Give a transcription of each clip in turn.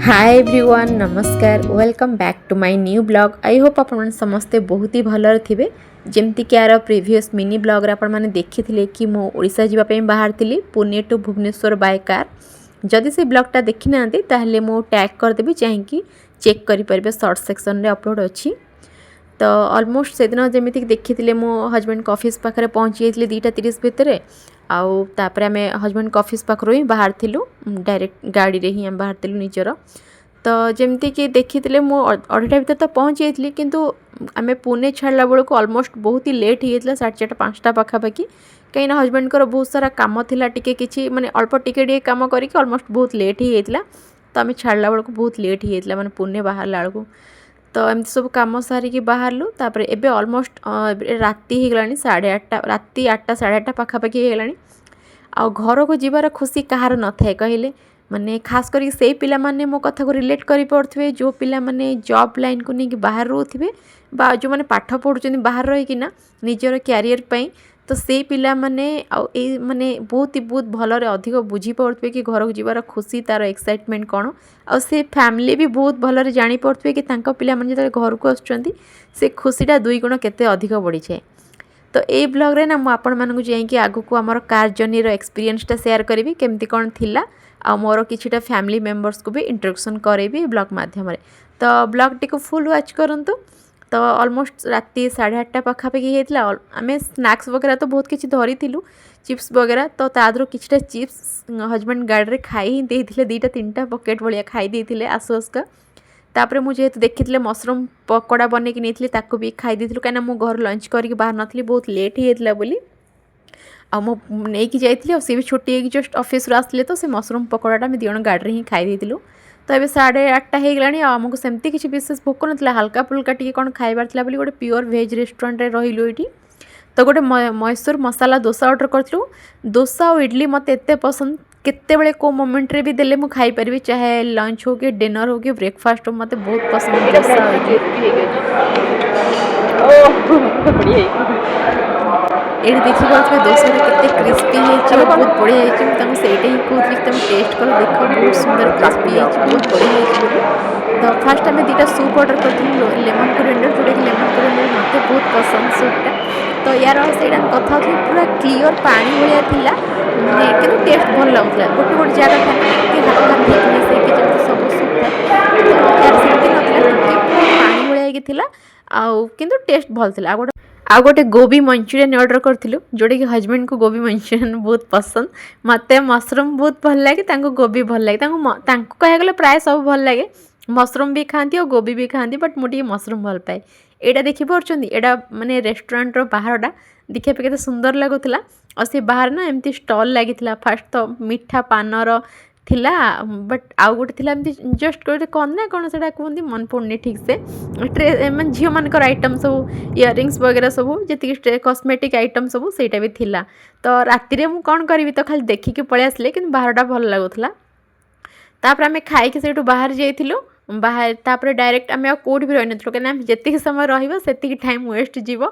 हाय everyone नमस्कार welcome back to my new blog. I hope आपण समस्ते बहुत ही भलर थे जमती कि यार प्रीवियस मिनी ब्लॉग रे आपण माने देखिथिले कि मो ओडिशा जीवा पे बाहर थिली Pune to Bhubaneswar by car. जदि से ब्लॉगटा देखि नांती ताहले मो टैग कर देबी चाहे चेक करि परबे शॉर्ट सेक्शन रे अपलोड अछि। तो ऑलमोस्ट से दिन जमीती देखी मो हजबैंड के ऑफिस पाखे पहुँची जाइए 2:30 भितर आउ तापर आम हजबैंड के ऑफिस पाखु ही बाहर थिलु डायरेक्ट गाड़ी रे ही आम बाहर थिलु निजर। तो जमती कि देखी मो 2:30 भितर तो पहुँची जाइए किंतु आम पुणे छाड़ा बेलू ऑलमोस्ट बहुत ही लेट हो जाता 4:30-5टा पाखापाखि कहीं हजबैंड को बहुत सारा काम थिला टिके किछि माने अल्प टिके काम करके ऑलमोस्ट बहुत लेट हो जाता। तो आम छाड़ा बेलू बहुत लेट हो जाता माने पुणे बाहर बेलू तो एमती सब कम सारिकी बाहरलु तापर एबे ऑलमोस्ट राति हो गलानी 8:30 राति 8टा 8:30 पाखापाखि हो गलानी। आ घर को जीवार खुशी कहार न थाए कहले माने खास करी से पिला माने मो कथा को रिलेट करि पड़थवे जो पिला माने जॉब लाइन को नहीं बाहर रोथवे बा जो माने पाठ पढ़ुचंदी बाहर रही कि ना निजर कैरियर पई तो से पिला माने माने बहुत भलरे अधिक बुझी पड़थवे कि घर को जीवार खुशी तार एक्साइटमेंट कौन आ से फैमिली भी बहुत भलरे जानी पड़थवे कि तांका पिला माने जब घर को आसुचंदी से खुशीटा 2 गुण केते अधिक बढ़ी जाए। तो ये ब्लॉग रे ना मु आपण मानकु जाई आगु को हमर कार जर्नी रो एक्सपीरियंसटा शेयर करी केमती कौन थिला आ मोर किछिटा फैमिली मेंबर्स को भी इंट्रोडक्शन करेबी ब्लॉग माध्यम रे। तो ब्लॉग टी को फुल वॉच करंतु। तो ऑलमोस्ट राति 8:30 पाखापाखि होता आम स्नैक्स वगैरह तो बहुत किसी धरी चिप्स वगैरह तो तादर किछिटा चिप्स हजबैंड गाड़ी रे खाई ही देइथिले 2-3टा पकेट भलिया खाई देइथिले आसु आसका। तापर मुझे देखी मशरूम पकोड़ा बन के नहीं ताको भी खाई देइथिलु कहीं मु घर लंच करके बाहर नथली बहुत लेट हो जाता बोली आ मो नहीं जाइए सी भी छुट्टी जस्ट ऑफिस आसले तो से मशरूम पकोड़ाटा आम 2 जण गाड़ी ही खाई देइथिलु। तो ये 8:30 हो गलानी आमको सेमती किसी विशेष भोक ना हल्का फुल्का टी कौन खाइबार था बोली गोटे प्योर वेज रेस्टोरेंट रे रहिलु ये। तो गोटे मैसूर मसाला डोसा ऑर्डर करूँ डोसा और इडली मत एत पसंद केते बेले को मोमेंट रे भी देले मु खाई परबी चाहे लंच हो कि डिनर हो कि ब्रेकफास्ट हो मत बहुत पसंद डोसा ये देखी पारे डोसाटा केते क्रिस्पी है बहुत बढ़िया है मुझे ही कहती तुम टेस्ट कर देख बहुत सुंदर क्रिस्पी है बहुत बढ़िया है बोली। तो फास्ट आम 2टा सूप ऑर्डर करूँ लेमन कोरिएंडर जोटा कि लेमन कोरिएंडर मत बहुत पसंद सूपटा। तो यार से कथा पूरा क्लीयर पानी भाया थिला माने कि टेस्ट भल लगुला गोटे गोटे जगह था ना टी हाथ हाथ ठीक मिसेक जमी सब सूप था तो यार सेमती ना टी पूरा पानी भाया थिला आउ किंतु टेस्ट भल थिला। आ गोटे गोभी मंचूरियन ऑर्डर करूँ जोटा कि हजबैंड को गोभी मंचूरियन बहुत पसंद मत मशरूम बहुत भल लगे गोभी भल लगे कह गले प्राय सब भल लगे मशरूम भी खाती और गोभी भी खाती बट मुझे मशरूम भल पाए। यहाँ देखिपुर एटा माने रेस्टोरेंट बाहरटा देखा के सुंदर लगुला और से बाहर ना एमती स्टॉल लगी फास्ट तो मीठा पानर थिला बट आउ गोटे थिला एमती जस्ट गोटे कौन ना कौन से कहते मन पड़नी ठीक से मैं झील मानकर आइटम सब इयरिंग्स वगैरह सब जी कॉस्मेटिक आइटम सब सेटा भी थिला। तो राति में कौन करी तो खाली देखिकी पलि आसले कि बाहरटा भल लगुला तापर आम खाई से बाहर जाइलु बाहर तापर डायरेक्ट आम कौटी भी रही नु कहीं जी समय रही टाइम वेस्ट जीव।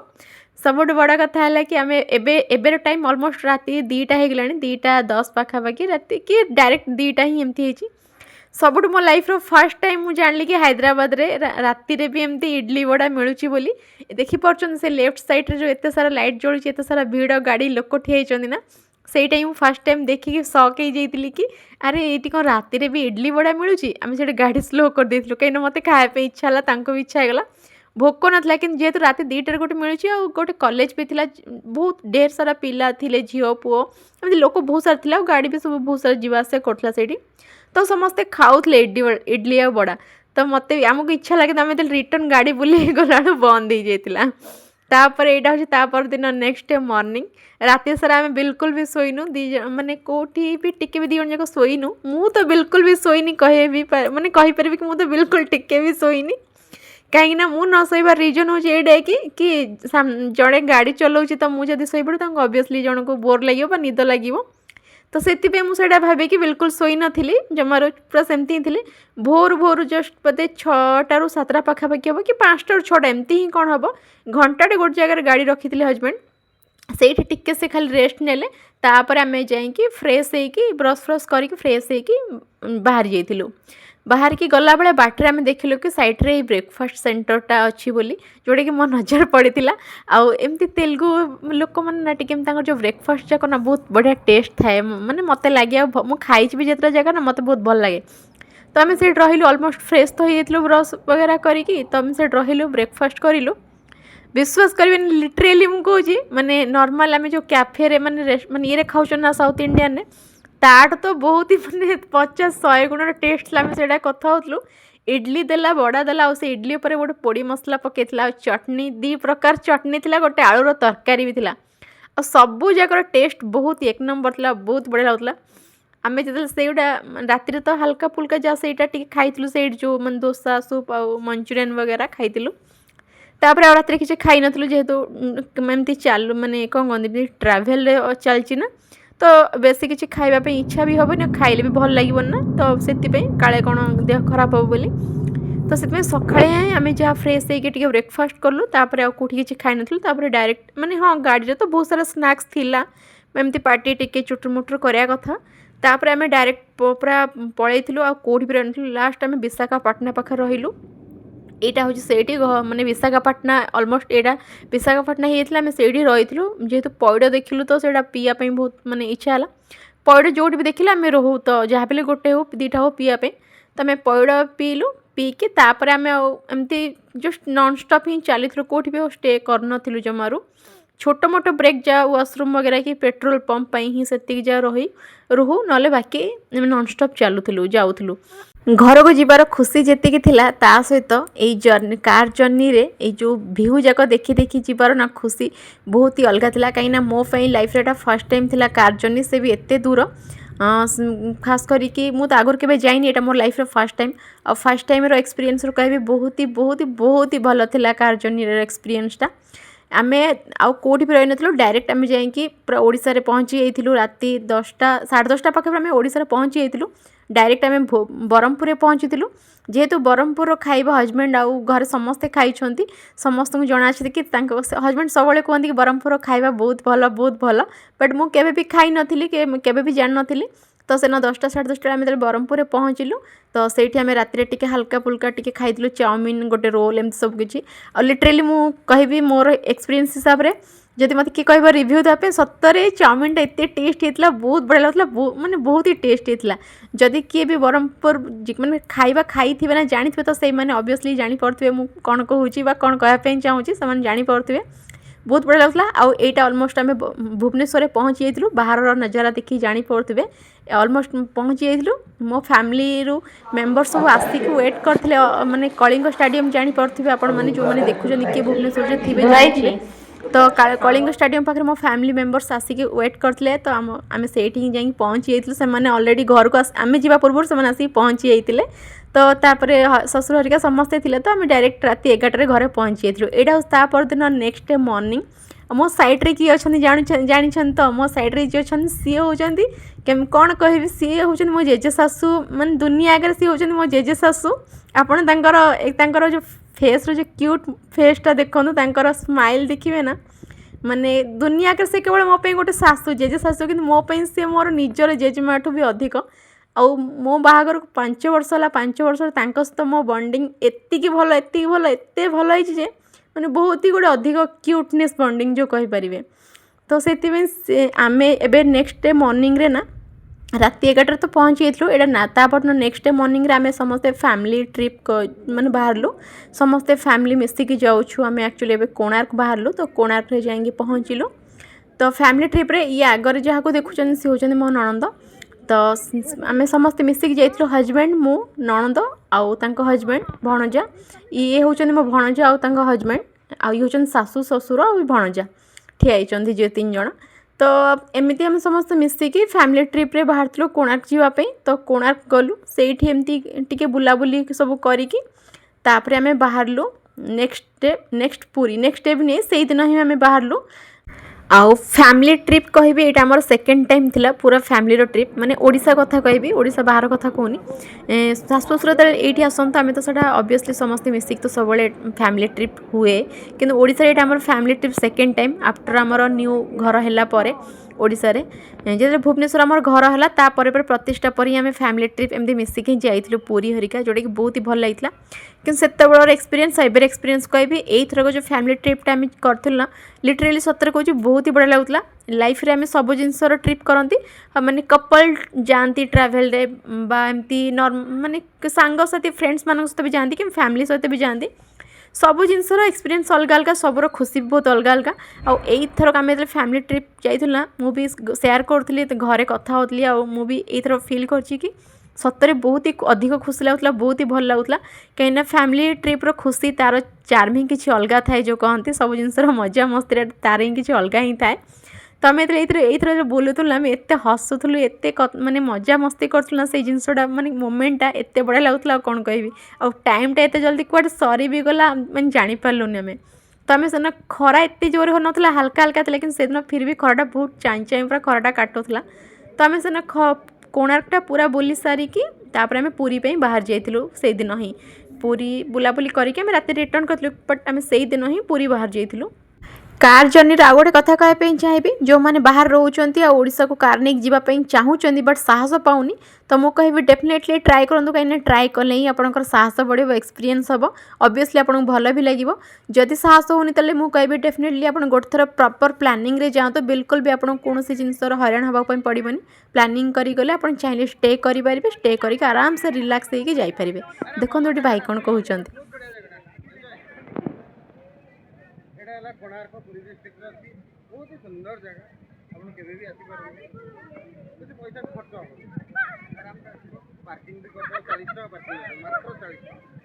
सबुठ बड़ कथा है कि आम एबेर टाइम ऑलमोस्ट राति 2टा हो गलानी 2:10 पाखापाखि राति कि डायरेक्ट 2टा ही एमती होती सबुठ मो लाइफ रो फर्स्ट टाइम मुझे जानी कि हैदराबाद रे राति रे भी एमती इडली वड़ा मिलूची बोली देखी पार्छन से लेफ्ट साइड रे जो एते सारा लाइट जलुची एते सारा भीड़ गाड़ी लोक ठिया ना से टाइम फास्ट टाइम देखिए सक हो जाइली कि अरे ये कौन राति रे भी इडली वड़ा मिलूची आम से गाड़ी स्लो कर देलु कहीं मत खाया इच्छा है भी इच्छा होगा भोक ना कि जेहेतु राति 2टार गोटे मिलूची आ गोटे कॉलेज भी थिला बहुत ढेर सारा पिला थिले झील पुओ एमती लोक बहुत सारा थिला गाड़ी भी सब बहुत सारा जीवासा करथला सेठी तो समस्ते खाऊले इडली आ बड़ा तो मत आमको इच्छा लगे आम रिटर्न गाड़ी बुले गला बंद हो जाता। तापर यहाँ हूँ तापर दिन नेक्स्ट डे मॉर्निंग राति सारा आम बिल्कुल भी शोनु माने कोठी भी टिके भी 2 जण जाक शोनु मु तो बिल्कुल भी शोनी कहे भी माने कहीपर कि मुझे बिल्कुल टिके भी शोनी कहीं मु न शोबार रिजन हूँ ये कि जड़े गाड़ी चलाऊँ तो मुझे शोपड़े तो ऑब्वियसली जन को बोर लगे निद लगे तो से मुझे भावे कि बिल्कुल शोई नी जमार पूरा सेमती थी भोर भोर जस्ट बोधे 6टारू 7टा पाखापाखि हम कि 5टारू 6टा एमती ही कौन हम घंटाटे गोटे जगह गाड़ी रखी थे हजबैंड से टिके से खाली रेस्ट नेले तापर आम जा फ्रेश होगी ब्रश फ्रश करके फ्रेश होगी बाहर जाइलु। बाहर की गला बेले बाटर आम देखिलु कि सैड्रे ब्रेकफास्ट सेन्टरटा अच्छी बोली जोटा कि मो नजर पड़ा आउ एमती तेलुगु लोक मैंने ना जो ब्रेकफास्ट जाक ना बहुत बढ़िया टेस्ट थाए मैंने मत लगे मुझे खाई भी जिते जगह ना मत बहुत भल लगे तो आम से रही ऑलमोस्ट फ्रेश तो हो ब्रश वगैरह करी तो आम से रही ब्रेकफास्ट करूँ विश्वास करें लिटरेली मुझे माने नॉर्मल आम जो कैफे माने माने ये खाऊँ ना साउथ इंडियन ने ताट तो बहुत ही माने 50-100 गुण टेस्ट था से कथा होलु इडली देला बड़ा देला से इडली उपर गोटे पोड़ी मसला पकईला चटनी 2 प्रकार चटनी थी गोटे आलूर तरकारी भी थी आ सबू जाकर टेस्ट बहुत एक नंबर था बहुत बढ़िया लगुला आम जो से राति तो हल्का फुल्का जहाँ से खाई से जो मैं डोसा सूप आ मंचूरियन वगैरह खाई तापर आ रात किसी खाई नु जेहेतु एमती चालू माने कौन कहते ट्राभेल चलती ना तो बेसी किसी खाइबा इच्छा भी हेनी खाइले भी भल लगे ना तो से काले कौन देह खराब हम बोली तो से सकाଳେ आम जहाँ फ्रेश होगी ब्रेकफास्ट कलु तापर कौटी किसी खाई नुँ डायरेक्ट माने हाँ गाड़ी तो बहुत सारा स्नाक्स थिला एमती पार्टी टिके चुटुर मुटुर कराया कथा तापर आम डायरेक्ट पूरा पलैलु आ कौटी भी रही लास्ट आम विशाखापाटना पाखे रहिलु यहाँ हूँ से माने विशाखापाटना ऑलमोस्ट यहाँ विशाखापाटना होता आम से रही जेहेतु पैड देखिलु तो से पीवाई बहुत माने इच्छा है पैड जो भी देखिले आम रोहू तो जहाँ भी गोटे हो 2टा हो पीवाई तो आम पैड पीलु पीके तापर आम एमती जस्ट नॉन स्टॉप ही चली कौटी भी स्टे कर जमारू छोट मोट ब्रेक जा वाशरूम वगैरह कि पेट्रोल पंप ही से जा रही रोहू ना बाकी नॉन स्टॉप चलुलु जाऊलु घर को जीवार खुशी जी थिला ता सहित यही जर्नी कार जर्नी रे ये जो भ्यू जाक देखी देखी जीवार ना खुशी बहुत ही अलग थिला कहीं मो लाइफ रे फर्स्ट टाइम थिला कार जर्नी से भी एते दूर खास करी मुझे आगुरी केवे जाइनी एटा मोर लाइफ रे फर्स्ट टाइम और फर्स्ट टाइम रो एक्सपीरियंस रो कहबी बहुत ही भल थिला कार जर्नी रे एक्सपीरियंसटा आमे आउ कोठी भी रही नथिलु डायरेक्ट आमे जाइकी पूरा ओडिसा रे पहुंची जाइथिलु राति 10टा 10:30 पाखे आमे ओडिसा रे पहुंची जाइथिलु डायरेक्ट आमे बरहमपुर पहुंचीलु जेहेतु बरहमपुर खाइबा हजबैंड आउ घर समस्ते खाई समस्त को जना कि हजबैंड सब कहते कि बरहमपुर खाइबा बहुत भल बट मु केबे भी खाई नथिली केबे भी जान नथिली तो से 10टा 10:30 आम बरहमपुर पहुँचलु तो से आम राति हल्का फुल्का टी खाई चाउमिन गोटे रोल एमती सब किसी और लिटरेली मु कहि मोर एक्सपीरियंस हिसाब से जदि मत किए कह रिव्यू देवाई सतरे चाउमिनटा एत टेस्ट होता बहुत बढ़िया लगता माने बहुत ही टेस्ट होता जदि किए भी बरहमपुर मैंने खाइबा खाई ना जानी तो से मैंने ऑब्वियसली जापे मुझे कौन कहूँ कौन कहवाई चाहूँगी से जापे बहुत बढ़िया लगता आउ एटा ऑलमोस्ट आम भुवनेश्वर पहुँची जाइलु बाहर नजारा देखी जापे ऑलमोस्ट पहुँची जाइलु मो फैमिली रू मेंबर सब आसिक वेट करते माने कलिंग स्टाडियम जापे आपण मैंने जो मैंने देखुं किए भुवनेश्वर थे तो कलिंग स्टाडियम पाखे मो फैमिली मेंबर्स आसिक वेट करते तो आम से ही पहुँची जाइलु से ऑलरेडी घर को आम जा पूर्व से आसिक पहुँची जाइए तो तापरे ससुर हरिका समस्ते थिले तो आम डायरेक्ट राति 11टारे घरे पहुँची जाइलु एटा ता परदिन नेक्स्ट डे मॉर्निंग मो साइड्रे किए अच्छा जानी तो मो साइड्रे जी अच्छा सी होती कौन कह सी हूँ मो जेजे सासू माने दुनिया आगे सी हूँ मो जेजे सासू आपड़ जो फेस जो क्यूट फेसटा देखो स्माइल देखिए ना माने दुनिया आगे से केवल मो गोटे सासू जेजे सासू कि मोपाई सी मोर निजर जेजेमा भी अधिक आउ मो बाहागर 5 वर्ष है 5 वर्ष सहित मो बॉन्डिंग एति भल एत भल जे मैंने बहुत ही गोटे अधिक क्यूटनेस बॉन्डिंग जो कहींपारे तो से आम ए नेक्स्ट डे मॉर्निंग रे ना राति 11टारे तो पहुँची जाइलु एटा ना तापर नेक्स्ट डे मॉर्निंग रे आम समस्ते फैमिली ट्रिप माने बाहरलु समस्ते फैमिली मिसिकी जाऊँ आम एक्चुअली एबे कोणार्क बाहरलु तो कोणार्क रे जाइए पहुँचलु तो फैमिली ट्रिप रे ये आगर जहाँ को देखुं सी होचंदी मो ननंद तो आम समस्ते मिसिकी जाइलु हजबैंड मु ननंद आउ तांको हजबैंड भणजा ये होचंदी मो भणजा आउ तांको हजबैंड आउ ये होचंदी सासू ससुर आउ भणजा ठिया होचंदी जे 3 जण तो एमती आम समस्त मिसिकी फैमिली ट्रिप रे बाहर कोणार्क जावाई तो कोणार्क गलु सेठी एमती टिके बुलाबुली सब करिकी तापरे आम बाहरलु नेक्स्ट पुरी नेक्स्ट डे भी नहीं से दिन ही आम बाहरलु आउ फैमिली ट्रिप कहि ये आमर सेकेंड टाइम थिला पूरा फैमिली रो ट्रिप माने ओडिशा कथा कहि ओडिशा बाहर कथा कहूनी सासु ससुर ये आसत आम तो सदा ऑब्वियसली समस्त मिसिक तो सब फैमिली ट्रिप हुए किंतु ओडिशा ये आमर family trip second time after आमर न्यू घर हैला परे ओडिशा रे जेते भुवनेश्वर आमर घर हला तापर पर प्रतिष्ठा पर ही आम फैमिली ट्रिप एमती मिसिकी जाइलु पुरी हरिका जोटा कि बहुत ही भल लगी कि सेतबेलर एक्सपीरियंस एबर एक्सपीरियंस कहबी एथरक जो फैमिली ट्रिपटा आम करूँ ना लिटरेली सतर कहूँ बहुत ही बढ़िया लगुला लाइफ रे आम सब जिनसर ट्रिप करती माने कपल जाती ट्राभेल रे बा एमती माने सांगसाथी फ्रेंड्स मान सहित भी जाती कि फैमिली सहित भी जाती सब जिनसर एक्सपीरियंस अलग अलग सबूर खुशी भी बहुत अलग अलग आउथरक आम जो फैमिली ट्रिप जाइला मुझे सेयार करी घरे कथा होती आईथर फिल कर सतरे बहुत ही अधिक खुशी लगुला बहुत ही भल लगुला कहीं फैमिली ट्रिप्र खुशी तार चार्म ही किसी अलग थाए जो कहते सब जिनसर मजा मस्ती तार ही किसी अलग ही थाए तो आम ये बुलूला आम एत हसुलु एत माने मजा मस्ती करूँ से जिनसटा माने मोमेंटा एत बढ़िया लगुला कौन कहबी आ टाइमटा एत जल्दी कौटे सरी भी गला मैंने जापारूनी आम तो आम से खरा एत जोर हो नाला हल्का हल्का था लेकिन से दिन फिर भी खराटा बहुत चाई चाई पूरा खराटा काटुला तो आम से कोणार्कटा पूरा बुली सारिकी तापर आम पुरी पे बाहर जाइलु से दिन ही पुरी बुलाबुली करके आम रात रिटर्न करूँ बट आम से दिन ही पुरी बाहर जाइलु कार जर्नी आउ गोटे कथा कहवाई चाहिए जो मैंने बाहर रोचान आशा को कार नहीं जावाई चाहूँगी बट साहस पाऊनी तो मुझे कहि डेफिनेटली ट्राए करूँ कहीं ट्राए कले ही आपंकर साहस बढ़ो एक्सपीरियंस हम ऑब्वियसली आपको भल भी लगे जदि साहस होनी तेल मुझे कहि डेफिनेटली आप गोटे थर प्रॉपर प्लानिंग रे जाओ तो बिल्कुल भी आपको कौन जिनसर हईराण हाँवाई पड़ोनी प्लानिंग करगले आप चाहिए स्टे करेंगे स्टे करके आराम से रिलैक्स होकर जापरेंगे देखो ये भाई कौन कहते कोणार्क पुरी डिस्ट्रिक्ट अच्छी बहुत ही सुंदर जगह आप केवे भी आसीपारे पैसा भी खर्च हम आराम से पार्किंग भी कर 40 टका पार्किंग मात्र 40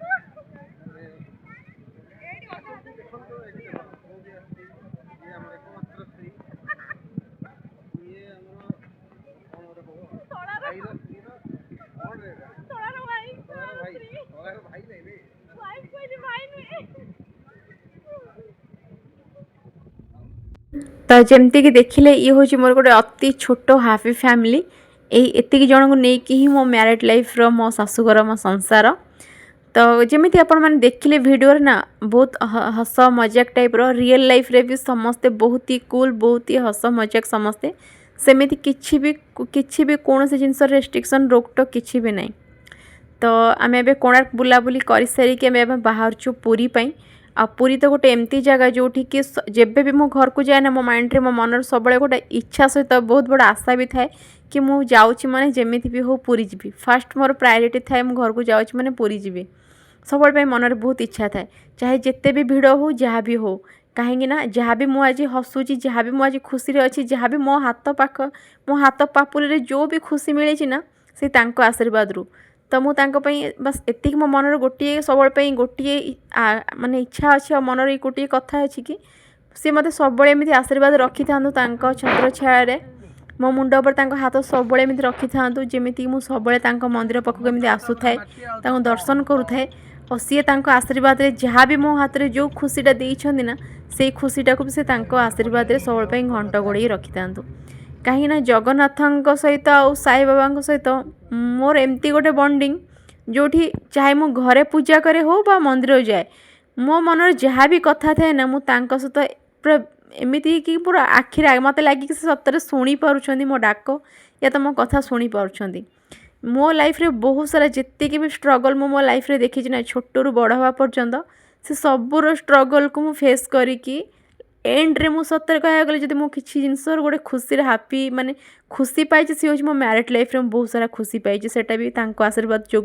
तो जमती कि देखिले ये हूँ मोर गोटे अति छोट हाफी फैमिली एतिक जन को लेकिन ही मो मैरिड लाइफ रो मो शाशुघर मो संसार तो जमी आपण मैंने देखिले वीडियो ना बहुत हस मजाक टाइप रो रियल लाइफ रे भी समस्ते बहुत ही कूल बहुत ही हस मजाक समस्ते सेमिति किछि भी कौन से जिनस रेस्ट्रिक्शन रोकटोक किछि भी नहीं तो आम ए कोणार्क बुलाबुली कर सारिकी आम बाहर पुरी पाई आ पुरी तो गोटे एमती जगह जोठी कि जेबे भी मो घर को जाए ना मो माइंड रे मो मन सब गोटे इच्छा सहित बहुत बड़ा आशा भी थाए कि मु जाऊँगी माने जेमिति भी हो पुरी जीवी फास्ट मोर प्रायोरिटी थाए मु घर को जाऊँगी माने पुरी जीवी सब मन में बहुत इच्छा थाए चाहे जिते भी भिड़ हो जहाँ भी हो कहीं ना जहाँ भी मुझे आज हसुची जहाँ भी मुझे खुशी अच्छी जहाँ भी मो हाथ पापुरी जो भी खुशी मिले ना से तांको आशीर्वाद रू तो मुझे बस एतिक मो मनर गोटे सब गोटे माने इच्छा अच्छी मनर गोटे कथा अच्छी कि सी मत सब एमती आशीर्वाद रखी था छत्र छाया मो मुंड पर हाथ सब एमती रखी था जमीती मुझ सब मंदिर पाखक एमती आसुए दर्शन करुए और सी आशीर्वाद जहाँ भी मो हाथ में जो खुशीटा देना ना से खुशीटा को भी से आशीर्वाद सब घंट गोड़े रखी था कहीं जगन्नाथ सहित आ साई बाबा सहित मोर एमती गोटे बॉन्डिंग जोठी चाहे मु घरे पूजा करे हो बा मंदिर जाए मो मन जहाँ भी कथा थाए ना मुझे सहित पूरा एमती कि पूरा आखिर मत लगे कि सतरे शुणी पार्टी मो डाक या तो मो कथा शुणी पार्टी मो लाइफ रे बहुत सारा जितकी भी स्ट्रगल मो लाइफ रे देखी ना छोटू बड़ हवा पर्यंत से सबूर स्ट्रगल को मु फेस करी एंड रे मु सतर कह गले जब मुझे किसी जिनस गोटे खुशी हापी माने खुशी पाई सी हूँ मो मैरिड लाइफ रे बहुत सारा खुशी पाई सेटा भी आशीर्वाद जो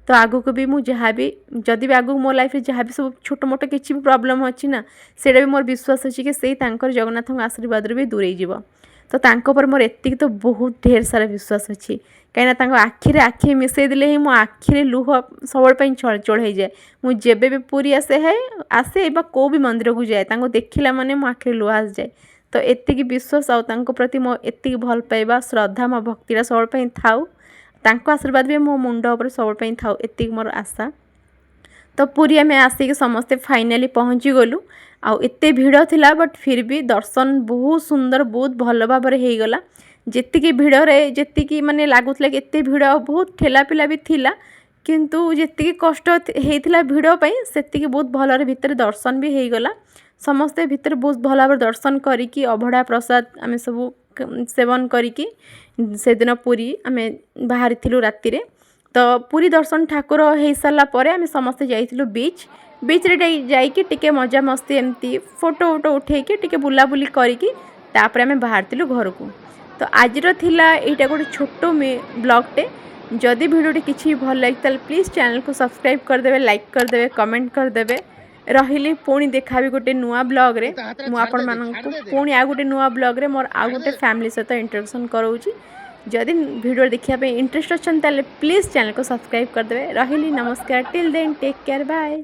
तो आगु को भी मुझे जहाँ भी जदि भी आगु मो लाइफ रे जहाँ भी सब छोट मोट किसी भी प्रॉब्लम अच्छी ना सेटा भी मोर विश्वास अच्छी कि से जगन्नाथ आशीर्वाद भी दूरे जीव तो तांको पर मोर एतिक तो बहुत ढेर सारा विश्वास अच्छी कहीं आखिरे आखि मिसई देले ही मो आखिरे लुह सब चढ़ जाए मुझे जेबे भी पूरी आसे को भी मंदिर को जाए देखला माने मो आखिरे लुह आस जाए तो एतिक विश्वास आउ प्रति मो एतिक भल पाइबा श्रद्धा मो भक्तिरा सब थाउ आशीर्वाद भी मो मुंड उपर सब थाउ एतिक मोर आशा तो पूरी आम आसिक समस्ते फाइनाली पहुँची गलु आउ एते भिड़ थिला बट फिर भी दर्शन बहुत सुंदर बहुत भल भाव हो गला जेतिकी भिड़े जेतिकी माने लागुला कि एते भिड़ बहुत ठेला पिला भी थिला किंतु जेतिकी कष्ट होइथिला भिड़ पई सेतिकी बहुत भलरे भितर दर्शन भी हो गला समस्ते भितर बहुत भल भाव दर्शन करिकी अभड़ा प्रसाद आम सब सेवन करिकी से दिन पुरी आमे बाहरी थिलु राति रे। तो पुरी दर्शन ठाकुर हो सारा पर आम समस्ते जाइलु बीच बीच रे जाइकी टिके मजा मस्ती एमती फोटो वोटो उठेकी टिके बुलाबुली करिकी तापर आम बाहर घर को। तो आज थिला एटा गोटे छोट ब्लॉगटे। जदि भिडियोटी किसी भल लगे प्लीज़ चैनल को सब्सक्राइब करदे, लाइक करदे, कमेंट करदे। रही पुणी देखा गोटे नुआ ब्लॉग रे मुझे पुणी आ गोटे नुआ ब्लॉग रे मोर आ गोटे फैमिली सहित इंट्रोडक्शन कराऊँगी। जदि भिडियो देखा इंटरेस्ट अच्छा प्लीज़ चैनल को सब्सक्राइब करदे। रही नमस्कार, till then take care, bye.